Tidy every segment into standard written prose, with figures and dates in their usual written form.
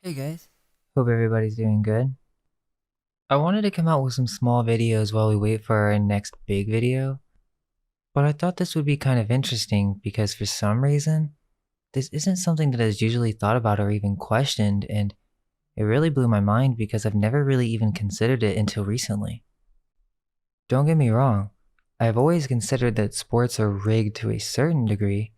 Hey guys, hope everybody's doing good. I wanted to come out with some small videos while we wait for our next big video, but I thought this would be kind of interesting because for some reason, this isn't something that is usually thought about or even questioned, and it really blew my mind because I've never really even considered it until recently. Don't get me wrong, I've always considered that sports are rigged to a certain degree.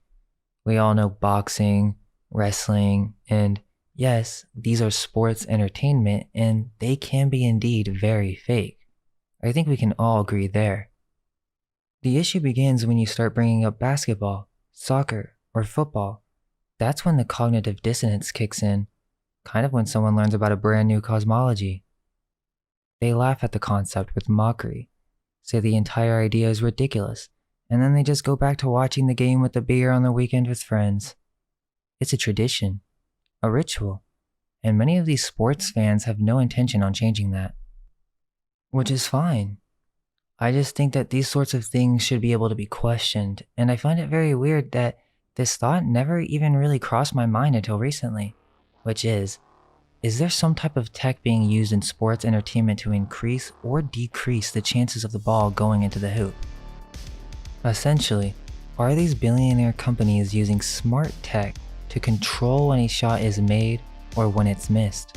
We all know boxing, wrestling, and yes, these are sports entertainment and they can be indeed very fake. I think we can all agree there. The issue begins when you start bringing up basketball, soccer, or football. That's when the cognitive dissonance kicks in, kind of when someone learns about a brand new cosmology. They laugh at the concept with mockery, say the entire idea is ridiculous, and then they just go back to watching the game with the beer on the weekend with friends. It's a tradition, a ritual, and many of these sports fans have no intention on changing that. Which is fine. I just think that these sorts of things should be able to be questioned, and I find it very weird that this thought never even really crossed my mind until recently, which is there some type of tech being used in sports entertainment to increase or decrease the chances of the ball going into the hoop? Essentially, are these billionaire companies using smart tech to control when a shot is made or when it's missed?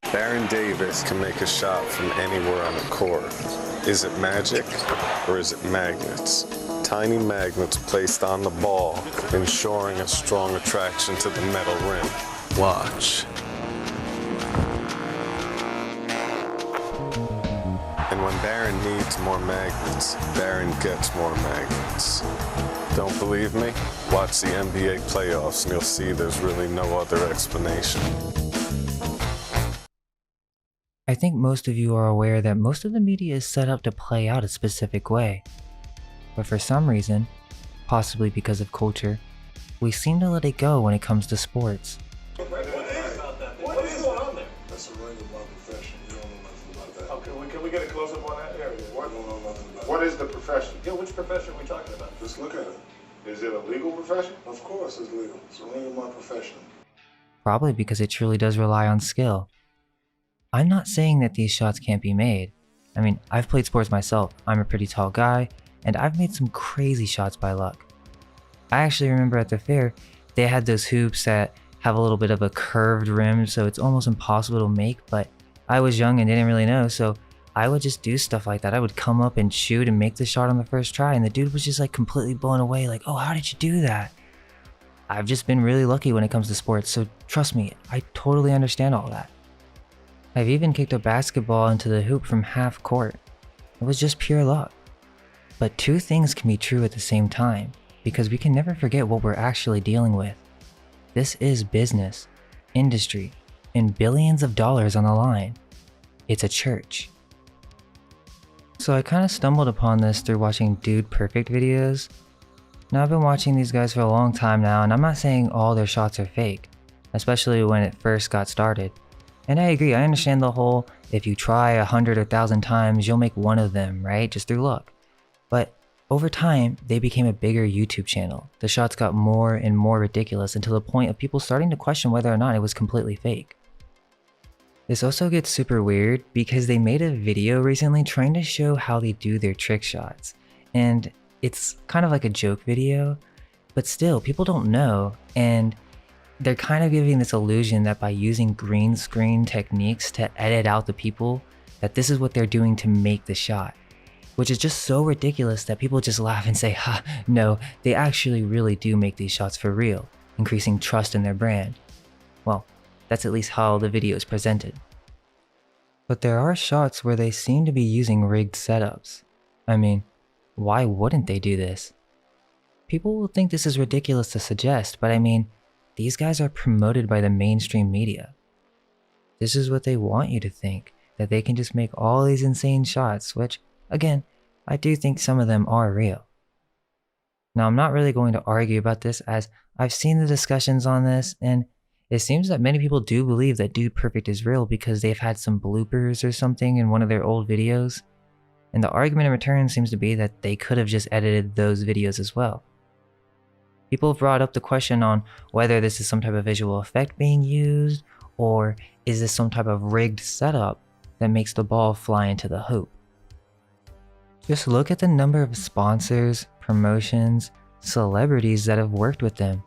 Baron Davis can make a shot from anywhere on the court. Is it magic or is it magnets? Tiny magnets placed on the ball, ensuring a strong attraction to the metal rim. Watch. And when Baron needs more magnets, Baron gets more magnets. Don't believe me? Watch the NBA playoffs and you'll see there's really no other explanation. I think most of you are aware that most of the media is set up to play out a specific way. But for some reason, possibly because of culture, we seem to let it go when it comes to sports. What is going on there? That's a ring of my profession. You don't know nothing about that. Okay, can we get a close-up on that area? What? You don't know nothing about What is the profession? Yeah, which profession are we talking about? Just look at it. Is it a legal profession? Of course it's legal. It's a ring of my profession. Probably because it truly does rely on skill. I'm not saying that these shots can't be made. I mean, I've played sports myself. I'm a pretty tall guy, and I've made some crazy shots by luck. I actually remember at the fair, they had those hoops that have a little bit of a curved rim, so it's almost impossible to make, but I was young and didn't really know, so I would just do stuff like that. I would come up and shoot and make the shot on the first try, and the dude was just like completely blown away, like, oh, how did you do that? I've just been really lucky when it comes to sports, so trust me, I totally understand all that. I've even kicked a basketball into the hoop from half court. It was just pure luck. But two things can be true at the same time, because we can never forget what we're actually dealing with. This is business, industry, and billions of dollars on the line. It's a church. So I kind of stumbled upon this through watching Dude Perfect videos. Now I've been watching these guys for a long time now, and I'm not saying all their shots are fake, especially when it first got started. And I agree, I understand the whole, if you try 100 or 1,000 times, you'll make one of them, right? Just through luck. But over time, they became a bigger YouTube channel. The shots got more and more ridiculous until the point of people starting to question whether or not it was completely fake. This also gets super weird because they made a video recently trying to show how they do their trick shots. And it's kind of like a joke video, but still, people don't know, and they're kind of giving this illusion that by using green screen techniques to edit out the people, that this is what they're doing to make the shot. Which is just so ridiculous that people just laugh and say, ha, no, they actually really do make these shots for real, increasing trust in their brand. Well, that's at least how the video is presented. But there are shots where they seem to be using rigged setups. I mean, why wouldn't they do this? People will think this is ridiculous to suggest, but I mean, these guys are promoted by the mainstream media. This is what they want you to think, that they can just make all these insane shots, which, again, I do think some of them are real. Now, I'm not really going to argue about this as I've seen the discussions on this, and it seems that many people do believe that Dude Perfect is real because they've had some bloopers or something in one of their old videos. And the argument in return seems to be that they could have just edited those videos as well. People have brought up the question on whether this is some type of visual effect being used, Or is this some type of rigged setup that makes the ball fly into the hoop? Just look at the number of sponsors, promotions, celebrities that have worked with them.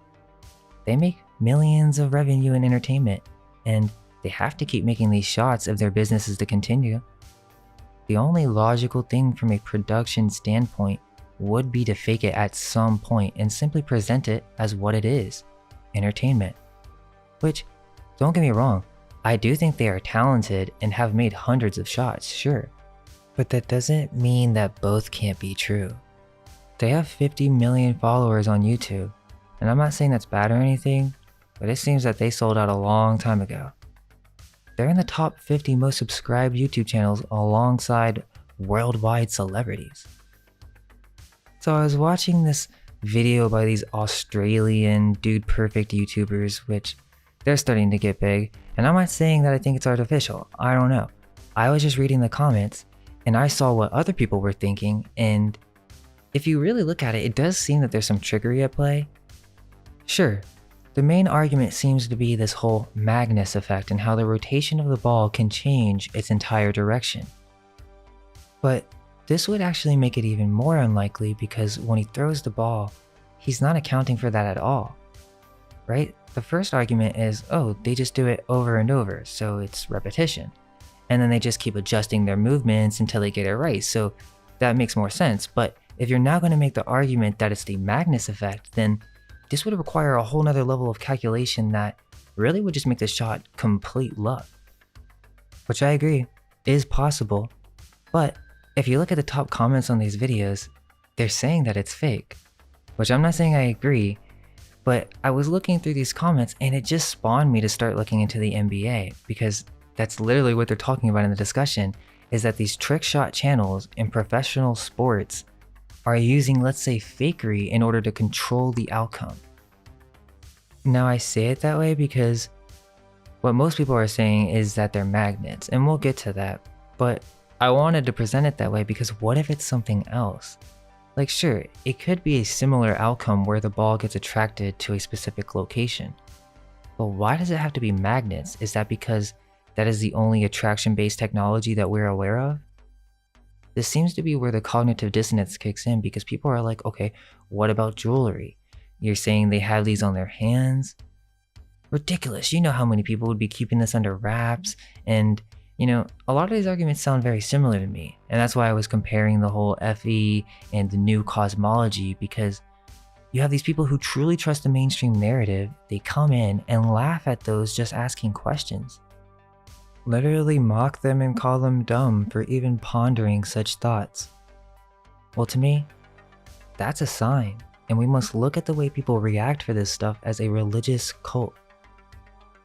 They make millions of revenue in entertainment, and they have to keep making these shots if their business is to continue. The only logical thing from a production standpoint would be to fake it at some point and simply present it as what it is, entertainment. Which, don't get me wrong, I do think they are talented and have made hundreds of shots, sure. But that doesn't mean that both can't be true. They have 50 million followers on YouTube, and I'm not saying that's bad or anything, but it seems that they sold out a long time ago. They're in the top 50 most subscribed YouTube channels alongside worldwide celebrities. So I was watching this video by these Australian dude perfect YouTubers, which they're starting to get big, and I'm not saying that I think it's artificial, I don't know. I was just reading the comments and I saw what other people were thinking, and if you really look at it, it does seem that there's some trickery at play. Sure, the main argument seems to be this whole Magnus effect and how the rotation of the ball can change its entire direction. But this would actually make it even more unlikely because when he throws the ball, he's not accounting for that at all, right? The first argument is, oh, they just do it over and over, so it's repetition. And then they just keep adjusting their movements until they get it right, so that makes more sense. But if you're now going to make the argument that it's the Magnus effect, then this would require a whole nother level of calculation that really would just make the shot complete luck. Which I agree, is possible, but if you look at the top comments on these videos, they're saying that it's fake. Which I'm not saying I agree, but I was looking through these comments and it just spawned me to start looking into the NBA, because that's literally what they're talking about in the discussion, is that these trick shot channels in professional sports are using, let's say, fakery in order to control the outcome. Now I say it that way because what most people are saying is that they're magnets, and we'll get to that, but I wanted to present it that way because what if it's something else? Like sure, it could be a similar outcome where the ball gets attracted to a specific location. But why does it have to be magnets? Is that because that is the only attraction-based technology that we're aware of? This seems to be where the cognitive dissonance kicks in because people are like, okay, what about jewelry? You're saying they have these on their hands? Ridiculous, you know how many people would be keeping this under wraps, and you know, a lot of these arguments sound very similar to me, and that's why I was comparing the whole FE and the new cosmology, because you have these people who truly trust the mainstream narrative, they come in and laugh at those just asking questions. Literally mock them and call them dumb for even pondering such thoughts. Well, to me, that's a sign, and we must look at the way people react for this stuff as a religious cult.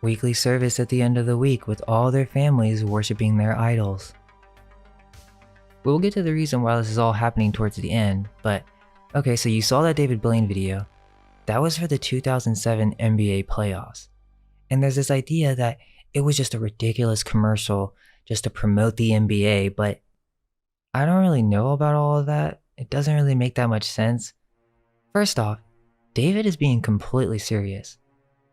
Weekly service at the end of the week with all their families worshiping their idols. We'll get to the reason why this is all happening towards the end, but okay, so you saw that David Blaine video. That was for the 2007 NBA playoffs. And there's this idea that it was just a ridiculous commercial just to promote the NBA, but I don't really know about all of that. It doesn't really make that much sense. First off, David is being completely serious.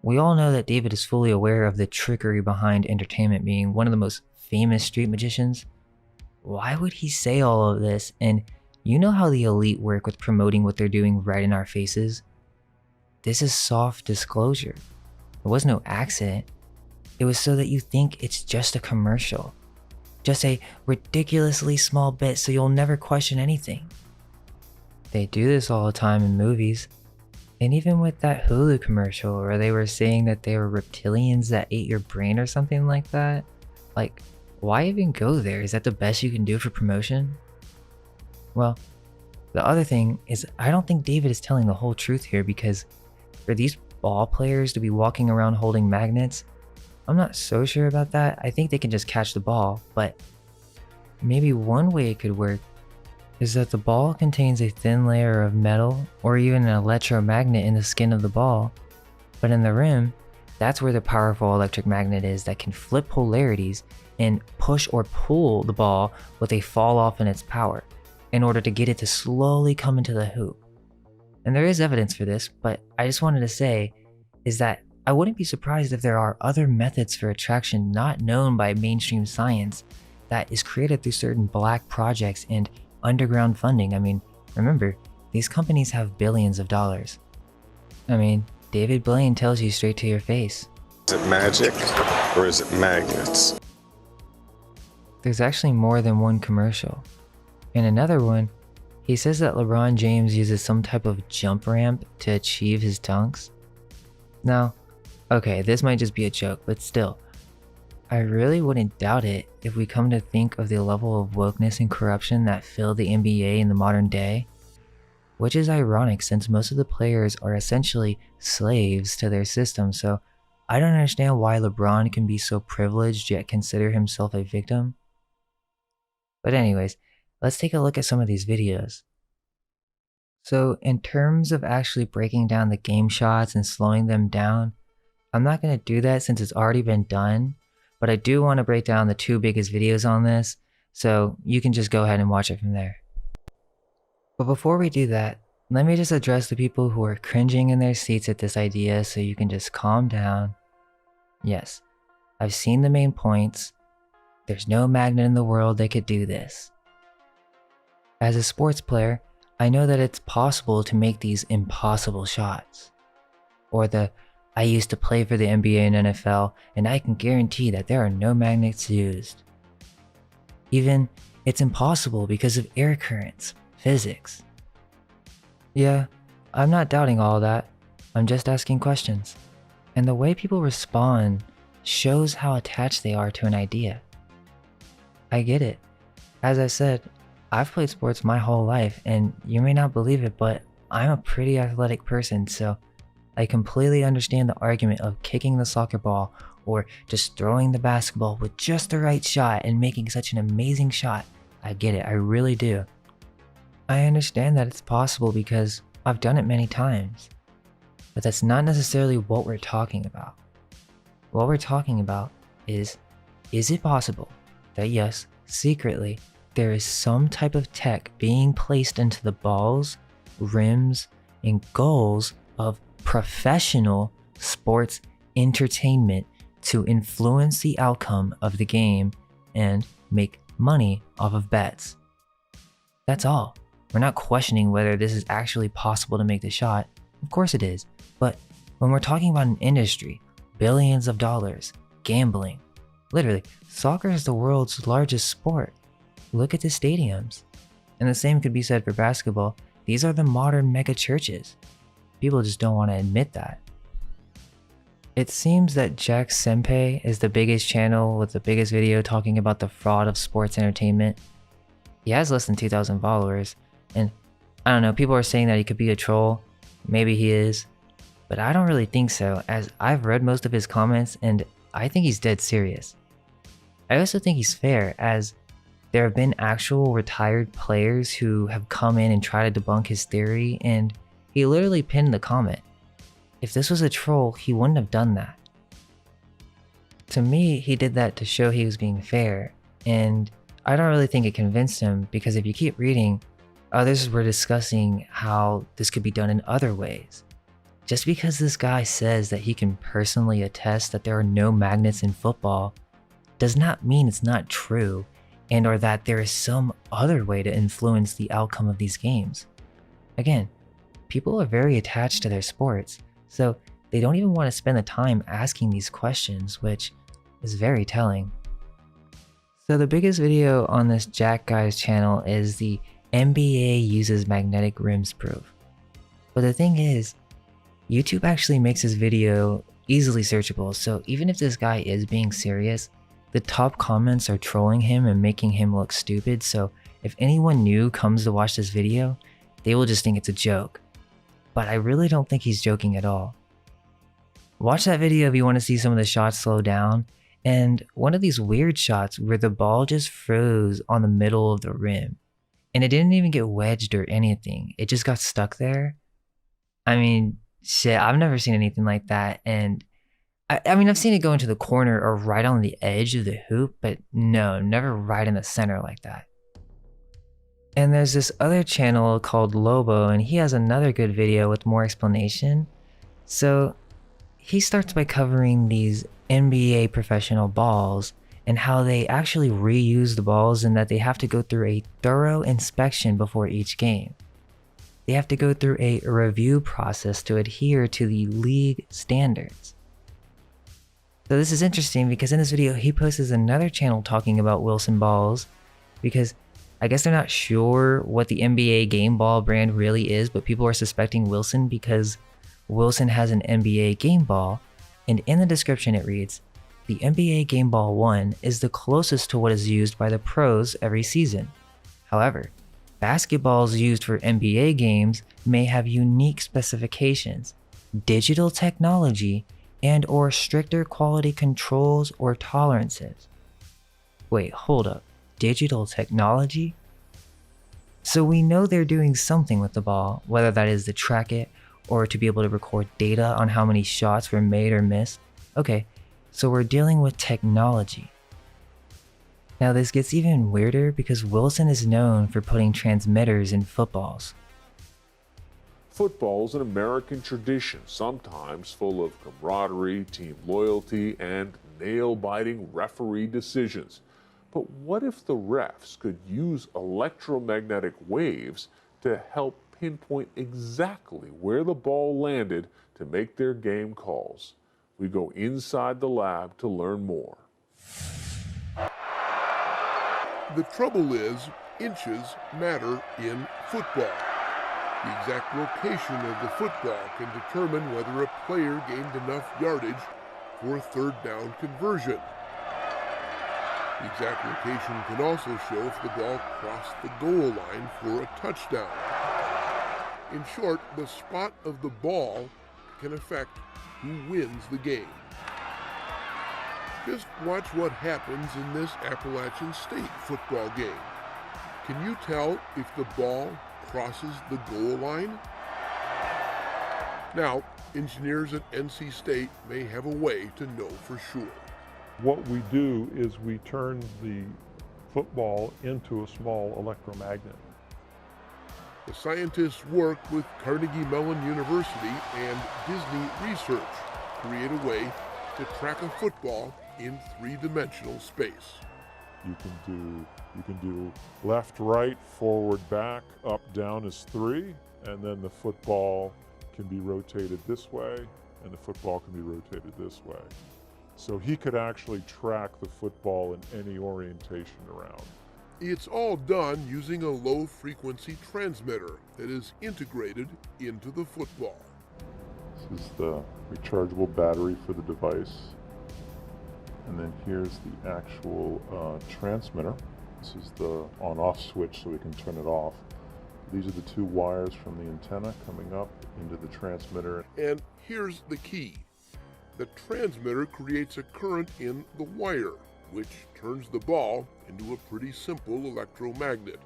We all know that David is fully aware of the trickery behind entertainment, being one of the most famous street magicians. Why would he say all of this? And you know how the elite work with promoting what they're doing right in our faces? This is soft disclosure. It was no accident. It was so that you think it's just a commercial. Just a ridiculously small bit so you'll never question anything. They do this all the time in movies. And even with that Hulu commercial where they were saying that they were reptilians that ate your brain or something like that. Like, why even go there? Is that the best you can do for promotion? Well, the other thing is I don't think David is telling the whole truth here, because for these ball players to be walking around holding magnets, I'm not so sure about that. I think they can just catch the ball, but maybe one way it could work is that the ball contains a thin layer of metal or even an electromagnet in the skin of the ball, but in the rim, that's where the powerful electric magnet is that can flip polarities and push or pull the ball with a fall off in its power in order to get it to slowly come into the hoop. And there is evidence for this, but I just wanted to say is that I wouldn't be surprised if there are other methods for attraction not known by mainstream science that is created through certain black projects and underground funding. I mean, remember, these companies have billions of dollars. I mean, David Blaine tells you straight to your face. Is it magic or is it magnets? There's actually more than one commercial. In another one, he says that LeBron James uses some type of jump ramp to achieve his dunks. Now, okay, this might just be a joke, but still, I really wouldn't doubt it if we come to think of the level of wokeness and corruption that fill the NBA in the modern day. Which is ironic since most of the players are essentially slaves to their system, so I don't understand why LeBron can be so privileged yet consider himself a victim. But anyways, let's take a look at some of these videos. So in terms of actually breaking down the game shots and slowing them down, I'm not going to do that since it's already been done, but I do want to break down the two biggest videos on this, so you can just go ahead and watch it from there. But before we do that, let me just address the people who are cringing in their seats at this idea so you can just calm down. Yes, I've seen the main points. There's no magnet in the world that could do this. As a sports player, I know that it's possible to make these impossible shots. Or I used to play for the NBA and NFL, and I can guarantee that there are no magnets used. Even, it's impossible because of air currents. Physics. Yeah, I'm not doubting all that. I'm just asking questions. And the way people respond shows how attached they are to an idea. I get it. As I said, I've played sports my whole life, and you may not believe it, but I'm a pretty athletic person, so I completely understand the argument of kicking the soccer ball or just throwing the basketball with just the right shot and making such an amazing shot. I get it, I really do. I understand that it's possible because I've done it many times, but that's not necessarily what we're talking about. What we're talking about is it possible that yes, secretly, there is some type of tech being placed into the balls, rims, and goals of professional sports entertainment to influence the outcome of the game and make money off of bets? That's all. We're not questioning whether this is actually possible to make the shot. Of course it is. But when we're talking about an industry, billions of dollars, gambling, literally, soccer is the world's largest sport. Look at the stadiums. And the same could be said for basketball. These are the modern mega churches. People just don't want to admit that. It seems that Jack Senpai is the biggest channel with the biggest video talking about the fraud of sports entertainment. He has less than 2,000 followers. And I don't know, people are saying that he could be a troll. Maybe he is. But I don't really think so, as I've read most of his comments and I think he's dead serious. I also think he's fair, as there have been actual retired players who have come in and tried to debunk his theory, and he literally pinned the comment. If this was a troll, he wouldn't have done that. To me, he did that to show he was being fair, and I don't really think it convinced him, because if you keep reading, others were discussing how this could be done in other ways. Just because this guy says that he can personally attest that there are no magnets in football does not mean it's not true, and or that there is some other way to influence the outcome of these games. Again, people are very attached to their sports, so they don't even want to spend the time asking these questions, which is very telling. So the biggest video on this Jack guy's channel is the NBA uses magnetic rims proof. But the thing is, YouTube actually makes this video easily searchable, so even if this guy is being serious, the top comments are trolling him and making him look stupid, so if anyone new comes to watch this video, they will just think it's a joke. But I really don't think he's joking at all. Watch that video if you want to see some of the shots slow down, and one of these weird shots where the ball just froze on the middle of the rim. And it didn't even get wedged or anything, it just got stuck there. I mean, shit, I've never seen anything like that, and I mean, I've seen it go into the corner or right on the edge of the hoop, but no, never right in the center like that. And there's this other channel called Lobo, and he has another good video with more explanation. So he starts by covering these NBA professional balls and how they actually reuse the balls and that they have to go through a thorough inspection before each game. They have to go through a review process to adhere to the league standards. So this is interesting because in this video he posts another channel talking about Wilson balls because I guess they're not sure what the NBA game ball brand really is, but people are suspecting Wilson because Wilson has an NBA game ball, and in the description it reads, "The NBA Game Ball 1 is the closest to what is used by the pros every season. However, basketballs used for NBA games may have unique specifications, digital technology, and or stricter quality controls or tolerances." Wait, hold up. Digital technology? So we know they're doing something with the ball, whether that is to track it or to be able to record data on how many shots were made or missed. Okay, so we're dealing with technology. Now this gets even weirder because Wilson is known for putting transmitters in footballs. Football is an American tradition, sometimes full of camaraderie, team loyalty, and nail-biting referee decisions. But what if the refs could use electromagnetic waves to help pinpoint exactly where the ball landed to make their game calls? We go inside the lab to learn more. The trouble is, inches matter in football. The exact location of the football can determine whether a player gained enough yardage for a third down conversion. The exact location can also show if the ball crossed the goal line for a touchdown. In short, the spot of the ball can affect who wins the game. Just watch what happens in this Appalachian State football game. Can you tell if the ball crosses the goal line? Now, engineers at NC State may have a way to know for sure. What we do is we turn the football into a small electromagnet. The scientists work with Carnegie Mellon University and Disney Research to create a way to track a football in three-dimensional space. You can do left, right, forward, back, up, down is 3, and then the football can be rotated this way, and the football can be rotated this way. So he could actually track the football in any orientation around. It's all done using a low-frequency transmitter that is integrated into the football. This is the rechargeable battery for the device. And then here's the actual transmitter. This is the on-off switch so we can turn it off. These are the 2 wires from the antenna coming up into the transmitter. And here's the key. The transmitter creates a current in the wire, which turns the ball into a pretty simple electromagnet.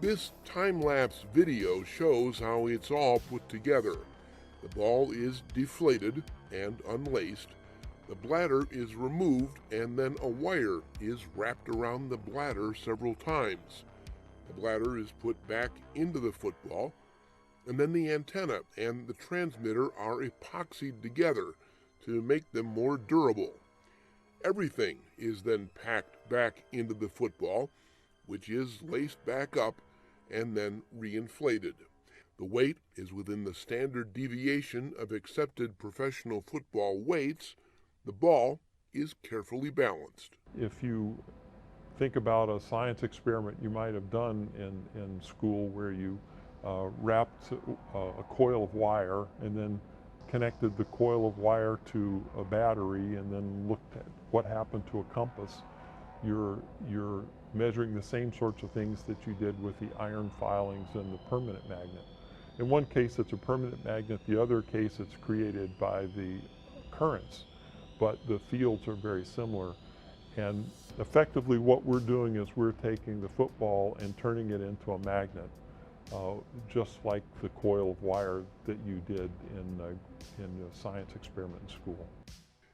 This time-lapse video shows how it's all put together. The ball is deflated and unlaced. The bladder is removed, and then a wire is wrapped around the bladder several times. The bladder is put back into the football, and then the antenna and the transmitter are epoxied together to make them more durable. Everything is then packed back into the football, which is laced back up and then reinflated. The weight is within the standard deviation of accepted professional football weights. The ball is carefully balanced. If you think about a science experiment you might have done in school where you wrapped a coil of wire and then connected the coil of wire to a battery and then looked at what happened to a compass, you're measuring the same sorts of things that you did with the iron filings and the permanent magnet. In one case it's a permanent magnet, the other case it's created by the currents, but the fields are very similar. And effectively what we're doing is we're taking the football and turning it into a magnet, just like the coil of wire that you did in a science experiment in school.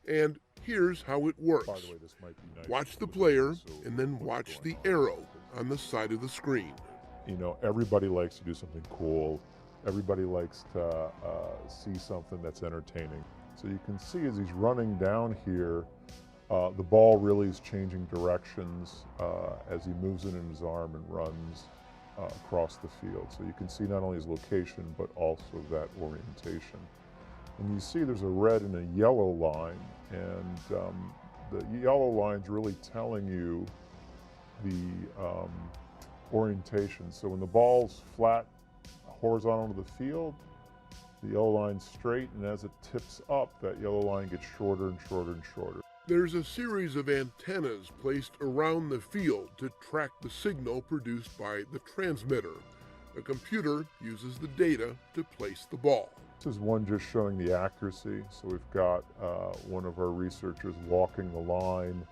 And here's how it works. By the way, this might be nice. Watch the player and then watch the arrow on the side of the screen. You know, everybody likes to do something cool. Everybody likes to see something that's entertaining. So you can see as he's running down here, the ball really is changing directions as he moves it in his arm and runs across the field. So you can see not only his location, but also that orientation. And you see there's a red and a yellow line, and the yellow line's really telling you the orientation. So when the ball's flat, horizontal to the field, the yellow line's straight, and as it tips up, that yellow line gets shorter and shorter and shorter. There's a series of antennas placed around the field to track the signal produced by the transmitter. The computer uses the data to place the ball. This is one just showing the accuracy. So we've got one of our researchers walking the line,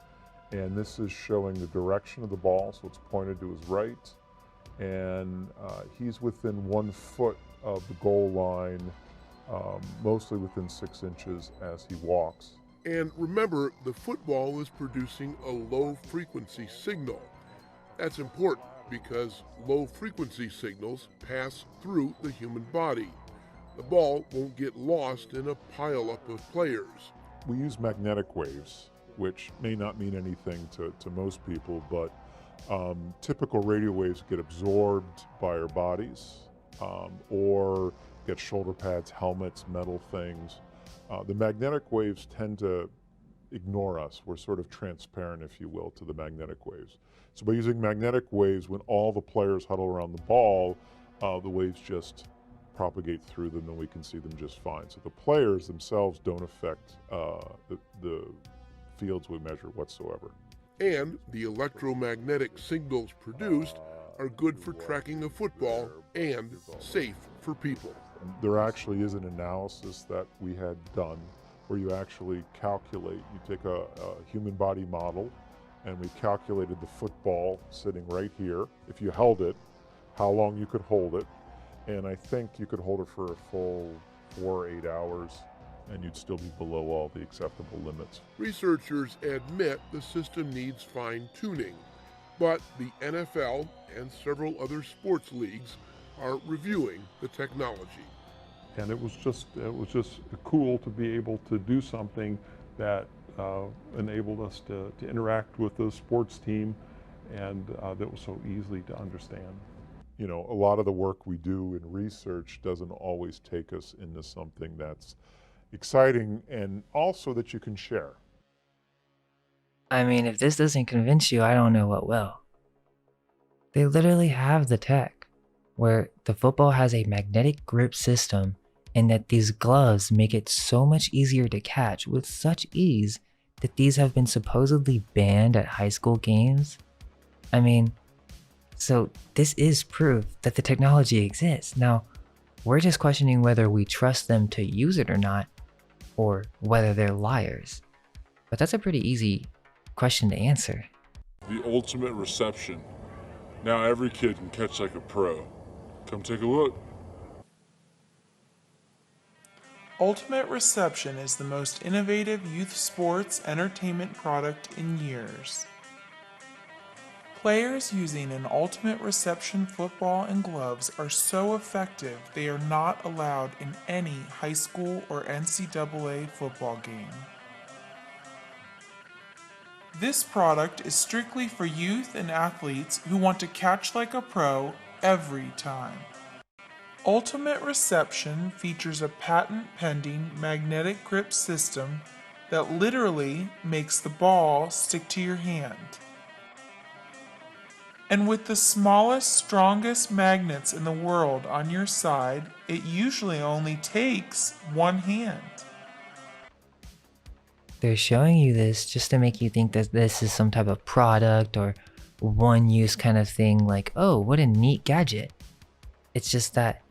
and this is showing the direction of the ball, so it's pointed to his right. And he's within 1 foot of the goal line, mostly within 6 inches as he walks. And remember, the football is producing a low-frequency signal. That's important because low-frequency signals pass through the human body. The ball won't get lost in a pileup of players. We use magnetic waves, which may not mean anything to most people, but typical radio waves get absorbed by our bodies or get shoulder pads, helmets, metal things. The magnetic waves tend to ignore us. We're sort of transparent, if you will, to the magnetic waves. So by using magnetic waves, when all the players huddle around the ball, the waves just propagate through them and we can see them just fine. So the players themselves don't affect the fields we measure whatsoever. And the electromagnetic signals produced are good for tracking a football and safe for people. There actually is an analysis that we had done where you actually calculate, you take a human body model, and we calculated the football sitting right here. If you held it, how long you could hold it, and I think you could hold it for a full 4 or 8 hours, and you'd still be below all the acceptable limits. Researchers admit the system needs fine-tuning, but the NFL and several other sports leagues are reviewing the technology. And it was just cool to be able to do something that enabled us to interact with the sports team, and that was so easily to understand. You know, a lot of the work we do in research doesn't always take us into something that's exciting and also that you can share. I mean, if this doesn't convince you, I don't know what will. They literally have the tech, where the football has a magnetic grip system and that these gloves make it so much easier to catch with such ease that these have been supposedly banned at high school games. I mean, so this is proof that the technology exists. Now, we're just questioning whether we trust them to use it or not, or whether they're liars. But that's a pretty easy question to answer. The ultimate reception. Now every kid can catch like a pro. Come take a look. Ultimate Reception is the most innovative youth sports entertainment product in years. Players using an Ultimate Reception football and gloves are so effective they are not allowed in any high school or NCAA football game. This product is strictly for youth and athletes who want to catch like a pro every time. Ultimate Reception features a patent-pending magnetic grip system that literally makes the ball stick to your hand. And with the smallest, strongest magnets in the world on your side, it usually only takes one hand. They're showing you this just to make you think that this is some type of product or one-use kind of thing, like, oh, what a neat gadget. It's just that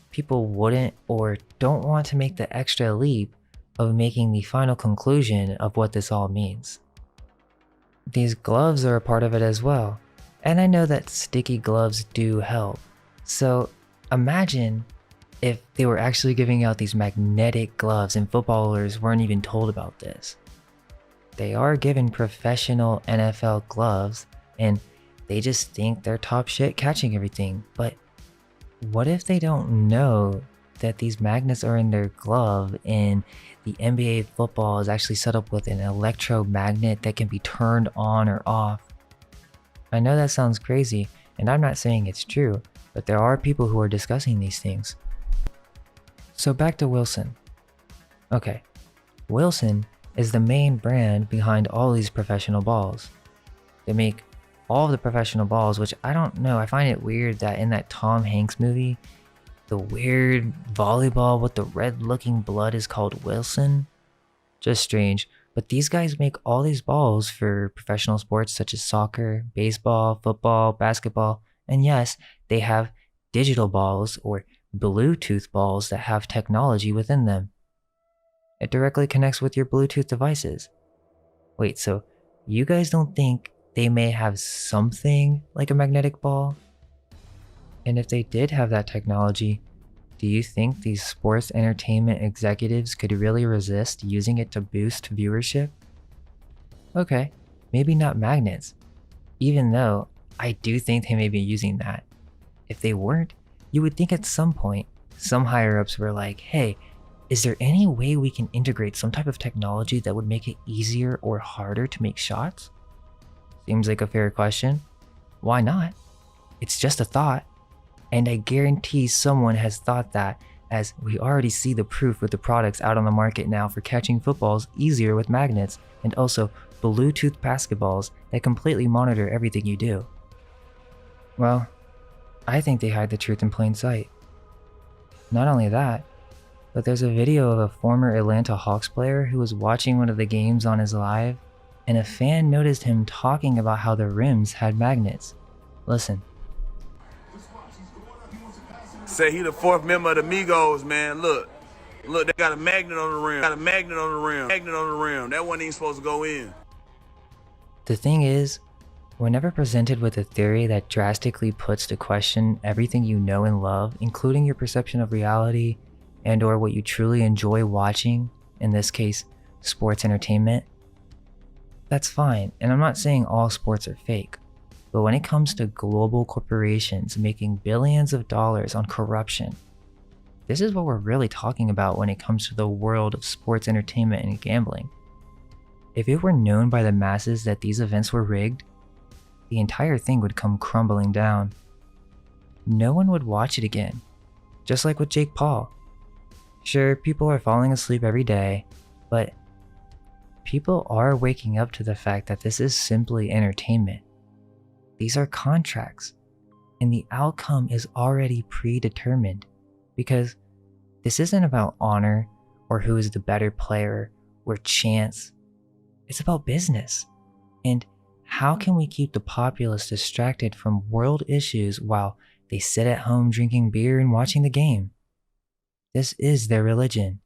people wouldn't or don't want to make the extra leap of making the final conclusion of what this all means. These gloves are a part of it as well, and I know that sticky gloves do help. So imagine if they were actually giving out these magnetic gloves and footballers weren't even told about this. They are given professional NFL gloves and they just think they're top shit catching everything, but what if they don't know that these magnets are in their glove and the NBA football is actually set up with an electromagnet that can be turned on or off. I know that sounds crazy, and I'm not saying it's true, but there are people who are discussing these things. So back to Wilson. Okay, Wilson is the main brand behind all these professional balls. They make all of the professional balls, which I don't know, I find it weird that in that Tom Hanks movie, the weird volleyball with the red looking blood is called Wilson. Just strange, but these guys make all these balls for professional sports such as soccer, baseball, football, basketball, and yes, they have digital balls or Bluetooth balls that have technology within them. It directly connects with your Bluetooth devices. Wait, so you guys don't think they may have something like a magnetic ball? And if they did have that technology, do you think these sports entertainment executives could really resist using it to boost viewership? Okay, maybe not magnets, even though I do think they may be using that. If they weren't, you would think at some point, some higher-ups were like, hey, is there any way we can integrate some type of technology that would make it easier or harder to make shots? Seems like a fair question. Why not? It's just a thought. And I guarantee someone has thought that, as we already see the proof with the products out on the market now for catching footballs easier with magnets, and also Bluetooth basketballs that completely monitor everything you do. Well, I think they hide the truth in plain sight. Not only that, but there's a video of a former Atlanta Hawks player who was watching one of the games on his live, and a fan noticed him talking about how the rims had magnets. Listen. Say he the fourth member of the Migos, man. Look, they got a magnet on the rim. That one ain't supposed to go in. The thing is, we're never presented with a theory that drastically puts to question everything you know and love, including your perception of reality and or what you truly enjoy watching, in this case, sports entertainment. That's fine, and I'm not saying all sports are fake. But when it comes to global corporations making billions of dollars on corruption, this is what we're really talking about when it comes to the world of sports entertainment and gambling. If it were known by the masses that these events were rigged, the entire thing would come crumbling down. No one would watch it again, just like with Jake Paul. Sure, people are falling asleep every day, but people are waking up to the fact that this is simply entertainment. These are contracts, and the outcome is already predetermined, because this isn't about honor or who is the better player or chance. It's about business. And how can we keep the populace distracted from world issues while they sit at home drinking beer and watching the game? This is their religion.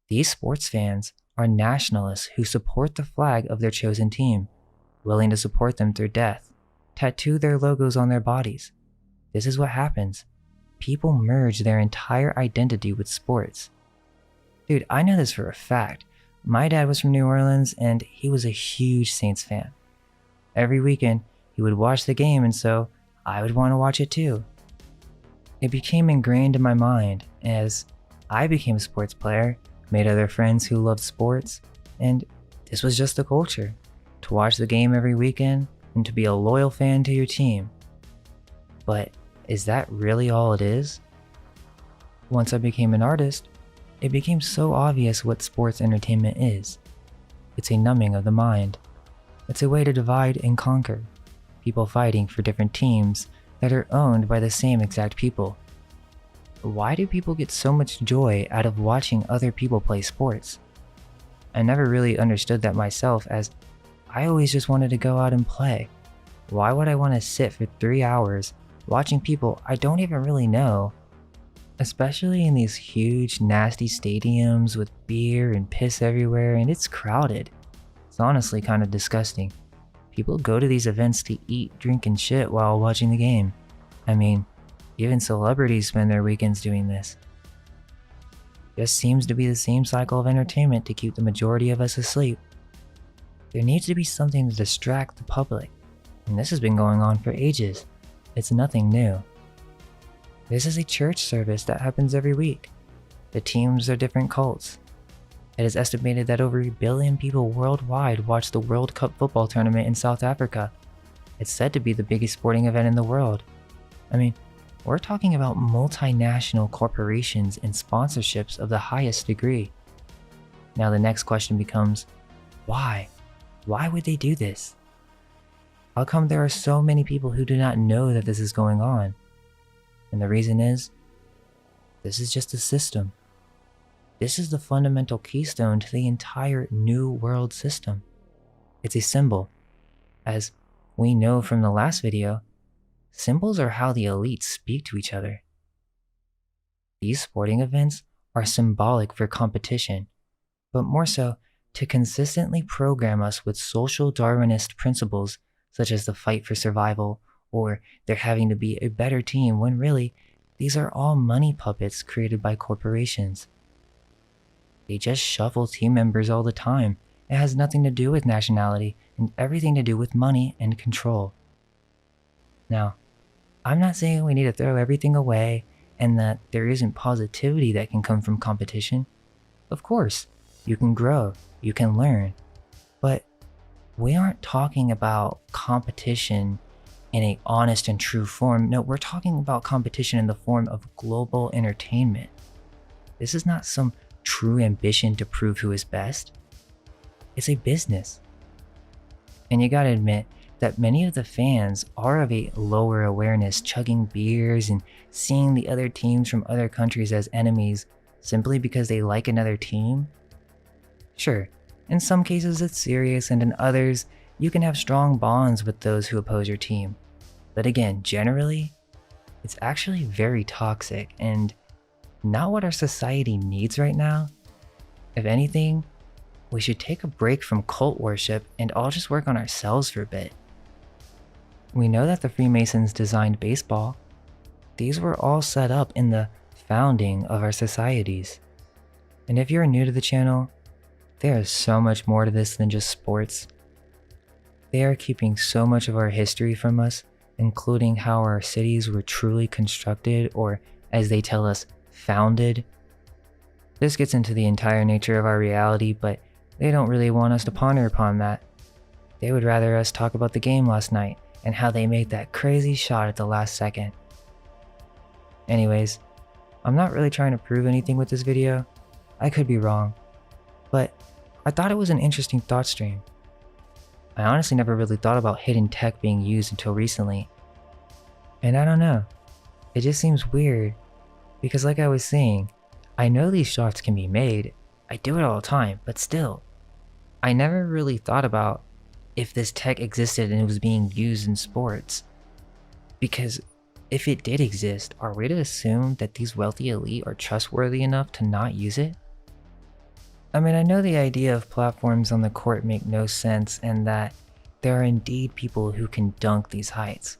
These sports fans are nationalists who support the flag of their chosen team, willing to support them through death. Tattoo their logos on their bodies. This is what happens. People merge their entire identity with sports. Dude, I know this for a fact. My dad was from New Orleans and he was a huge Saints fan. Every weekend, he would watch the game, and so I would want to watch it too. It became ingrained in my mind as I became a sports player, made other friends who loved sports, and this was just the culture. To watch the game every weekend, and to be a loyal fan to your team. But is that really all it is? Once I became an artist, it became so obvious what sports entertainment is. It's a numbing of the mind. It's a way to divide and conquer. People fighting for different teams that are owned by the same exact people. Why do people get so much joy out of watching other people play sports? I never really understood that myself, as I always just wanted to go out and play. Why would I want to sit for 3 hours watching people I don't even really know? Especially in these huge, nasty stadiums with beer and piss everywhere, and it's crowded. It's honestly kind of disgusting. People go to these events to eat, drink, and shit while watching the game. I mean, even celebrities spend their weekends doing this. Just seems to be the same cycle of entertainment to keep the majority of us asleep. There needs to be something to distract the public, and this has been going on for ages. It's nothing new. This is a church service that happens every week. The teams are different cults. It is estimated that over 1 billion people worldwide watch the World Cup football tournament in South Africa. It's said to be the biggest sporting event in the world. I mean, we're talking about multinational corporations and sponsorships of the highest degree. Now the next question becomes, why? Why would they do this? How come there are so many people who do not know that this is going on? And the reason is, this is just a system. This is the fundamental keystone to the entire New World system. It's a symbol. As we know from the last video, symbols are how the elites speak to each other. These sporting events are symbolic for competition, but more so to consistently program us with social Darwinist principles such as the fight for survival or there having to be a better team, when really, these are all money puppets created by corporations. They just shuffle team members all the time. It has nothing to do with nationality and everything to do with money and control. Now, I'm not saying we need to throw everything away and that there isn't positivity that can come from competition. Of course, you can grow, you can learn, but we aren't talking about competition in an honest and true form. No, we're talking about competition in the form of global entertainment. This is not some true ambition to prove who is best. It's a business. And you gotta admit that many of the fans are of a lower awareness, chugging beers and seeing the other teams from other countries as enemies simply because they like another team. Sure, in some cases it's serious, and in others, you can have strong bonds with those who oppose your team. But again, generally, it's actually very toxic and not what our society needs right now. If anything, we should take a break from cult worship and all just work on ourselves for a bit. We know that the Freemasons designed baseball. These were all set up in the founding of our societies. And if you're new to the channel, there is so much more to this than just sports. They are keeping so much of our history from us, including how our cities were truly constructed, or as they tell us, founded. This gets into the entire nature of our reality, but they don't really want us to ponder upon that. They would rather us talk about the game last night and how they made that crazy shot at the last second. Anyways, I'm not really trying to prove anything with this video. I could be wrong, but I thought it was an interesting thought stream. I honestly never really thought about hidden tech being used until recently. And I don't know, it just seems weird, because like I was saying, I know these shots can be made, I do it all the time, but still, I never really thought about if this tech existed and it was being used in sports. Because if it did exist, are we to assume that these wealthy elite are trustworthy enough to not use it? I mean, I know the idea of platforms on the court make no sense, and that there are indeed people who can dunk these heights.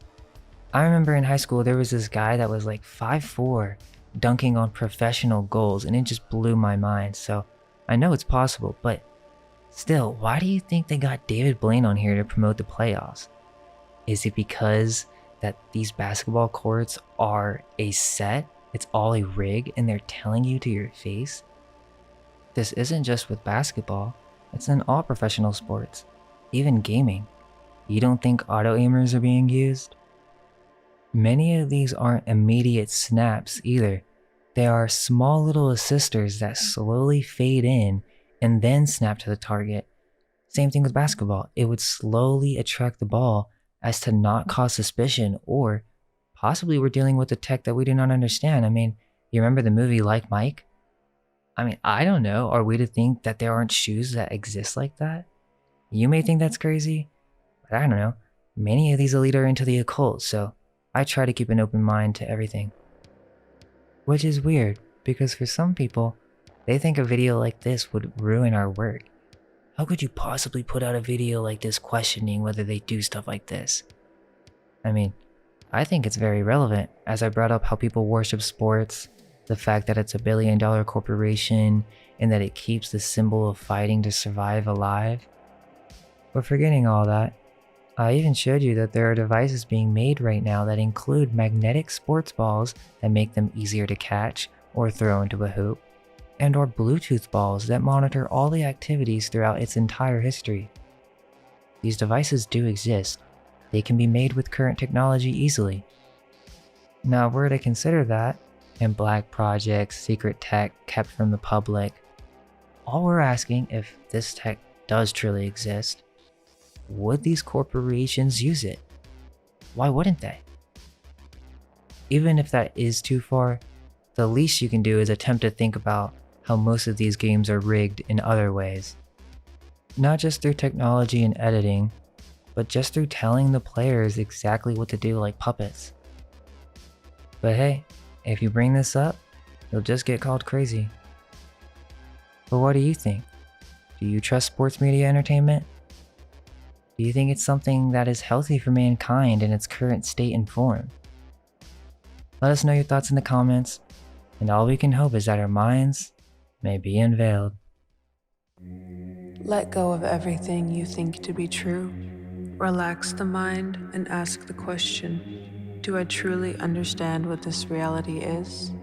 I remember in high school there was this guy that was like 5'4", dunking on professional goals, and it just blew my mind. So I know it's possible, but still, why do you think they got David Blaine on here to promote the playoffs? Is it because that these basketball courts are a set? It's all a rig and they're telling you to your face? This isn't just with basketball, it's in all professional sports, even gaming. You don't think auto aimers are being used? Many of these aren't immediate snaps either. They are small little assisters that slowly fade in and then snap to the target. Same thing with basketball. It would slowly attract the ball as to not cause suspicion, or possibly we're dealing with a tech that we do not understand. I mean, you remember the movie Like Mike? I mean, I don't know. Are we to think that there aren't shoes that exist like that? You may think that's crazy, but I don't know. Many of these elite are into the occult, so I try to keep an open mind to everything. Which is weird, because for some people, they think a video like this would ruin our work. How could you possibly put out a video like this questioning whether they do stuff like this? I mean, I think it's very relevant, as I brought up how people worship sports, the fact that it's $1 billion corporation, and that it keeps the symbol of fighting to survive alive. But forgetting all that, I even showed you that there are devices being made right now that include magnetic sports balls that make them easier to catch or throw into a hoop, and or Bluetooth balls that monitor all the activities throughout its entire history. These devices do exist. They can be made with current technology easily. Now, if we're to consider that, and black projects, secret tech kept from the public, all we're asking, if this tech does truly exist, would these corporations use it? Why wouldn't they? Even if that is too far, the least you can do is attempt to think about how most of these games are rigged in other ways. Not just through technology and editing, but just through telling the players exactly what to do like puppets. But hey, if you bring this up, you'll just get called crazy. But what do you think? Do you trust sports media entertainment? Do you think it's something that is healthy for mankind in its current state and form? Let us know your thoughts in the comments, and all we can hope is that our minds may be unveiled. Let go of everything you think to be true. Relax the mind and ask the question, do I truly understand what this reality is?